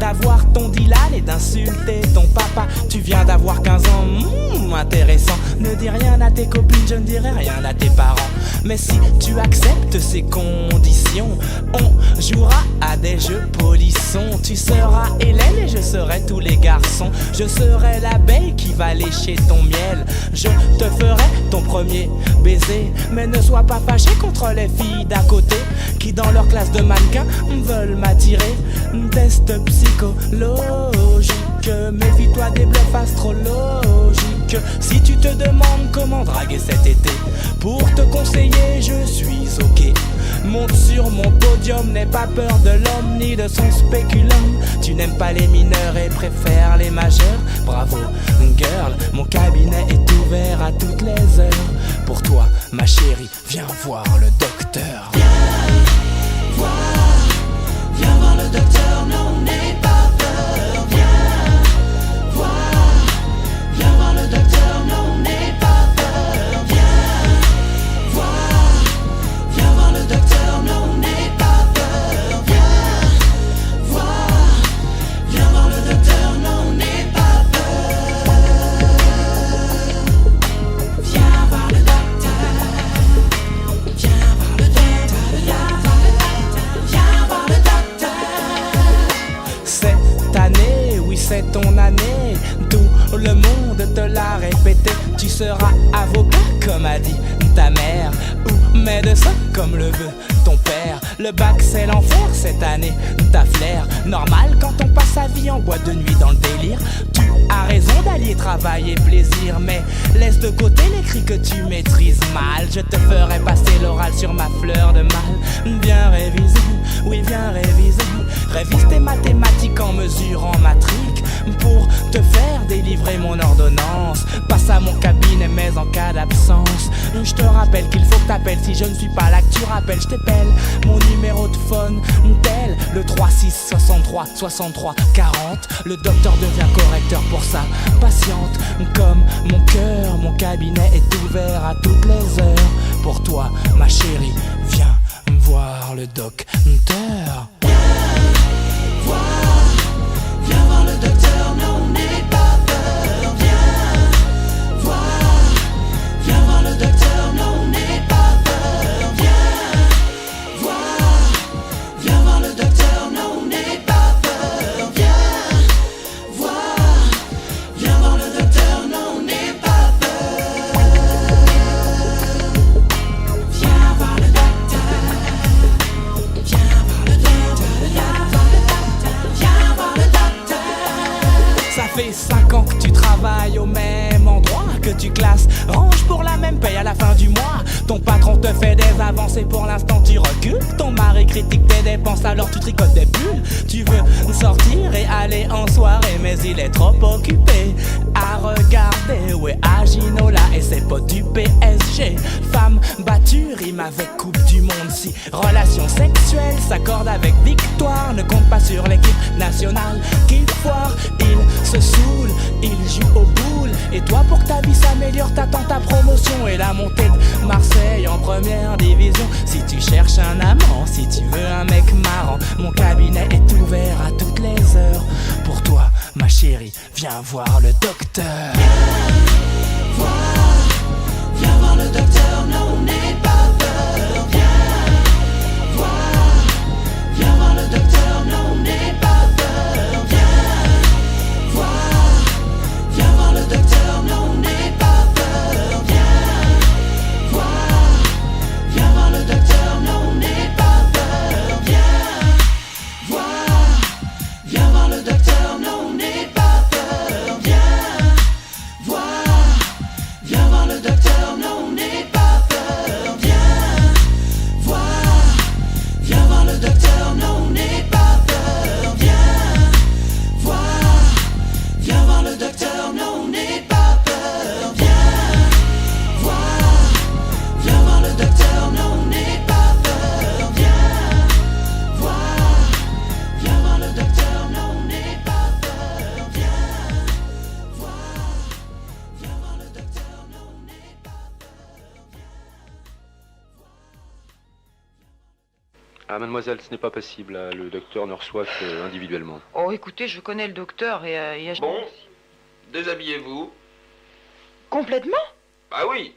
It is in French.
d'avoir ton Dylan et d'insulter ton papa. Tu viens d'avoir 15 ans, intéressant. Ne dis rien à tes copines, je ne dirai rien à tes parents. Mais si tu acceptes ces conditions, on jouera à des jeux polissons. Tu seras Hélène et je serai tous les garçons. Je serai l'abeille qui va lécher ton miel. Je te ferai ton premier baiser. Mais ne sois pas fâché contre les filles d'à côté qui dans leur classe de mannequins veulent m'attirer. Test psychologique, méfie-toi des bluffs astrologiques. Si tu te demandes comment draguer cet été, pour te conseiller je suis ok. Monte sur mon podium, n'aie pas peur de l'homme ni de son spéculum. Tu n'aimes pas les mineurs et préfères les majeurs. Bravo girl, mon cabinet est ouvert à toutes les heures. Pour toi ma chérie, viens voir le docteur. Viens voir le docteur, non n'aie pas peur. Viens voir le docteur, non n'aie pas peur. Viens voir le docteur, non n'aie pas peur. Viens voir le docteur, non n'aie pas peur. Viens voir le docteur, viens voir le docteur, viens voir le docteur. Cette année, oui c'est ton année, tout le monde te l'a répété. Tu seras avocat comme a dit ta mère, ou médecin comme le veut ton père. Le bac c'est l'enfer cette année, t'as flair. Normal quand on passe sa vie en boîte de nuit dans le délire. Tu as raison d'allier travail et plaisir, mais laisse de côté les cris que tu maîtrises mal. Je te ferai passer l'oral sur ma fleur de mal. Viens réviser, oui viens réviser. Révise tes mathématiques en mesurant ma trique pour te faire délivrer mon ordonnance. Passe à mon cabinet mais en cas d'absence. Je te rappelle qu'il faut que t'appelles si je ne suis pas là, que tu rappelles. Je t'appelle mon numéro de phone tel le 36 63 63 40. Le docteur devient correcteur pour sa patiente. Comme mon cœur, mon cabinet est ouvert à toutes les heures. Pour toi ma chérie, viens voir le docteur. Viens voir le docteur, non n'aie pas peur. Viens voir le docteur, non n'aie pas peur. Viens voir le docteur, non n'aie pas peur. Viens voir le docteur, non n'aie pas peur. Viens voir le docteur, viens voir le docteur, viens voir le docteur. Ça fait 5 ans que tu travailles au même endroit, que tu classes, ranges pour la même paye à la fin du mois. Ton patron te fait des avancées, pour l'instant tu recules. Ton mari critique tes dépenses, alors tu tricotes des pulls. Tu veux sortir et aller en soirée, mais il est trop occupé à regarder. Ouais, à Ginola et ses potes du PSG. Femme battue rime avec Coupe du Monde. Si relation sexuelle s'accorde avec victoire, ne compte pas sur l'équipe nationale qu'il foire. Il se saoule, il joue au boule. Et toi pour que ta vie s'améliore, t'attends ta promotion et la montée de Marseille en première division. Si tu cherches un amant, si tu veux un mec marrant, mon cabinet est ouvert à toutes les heures. Pour toi ma chérie, viens voir le docteur. Viens voir le docteur, non n'aie pas peur. Viens voir le docteur, non n'aie pas peur. Viens voir le docteur, non n'aie pas peur. Viens voir le docteur, non n'aie pas peur. Viens voir le docteur, non n'aie pas peur. Viens voir le docteur, non n'aie pas peur. Viens voir le docteur, non n'aie pas peur. Viens voir le docteur, non n'aie pas peur. Viens voir le docteur, non n'aie pas peur. Viens voir le docteur, non n'aie pas peur. Ah, mademoiselle, ce n'est pas possible. Le docteur ne reçoit que individuellement. Oh, écoutez, je connais le docteur et... Bon, déshabillez-vous. Complètement? Bah oui,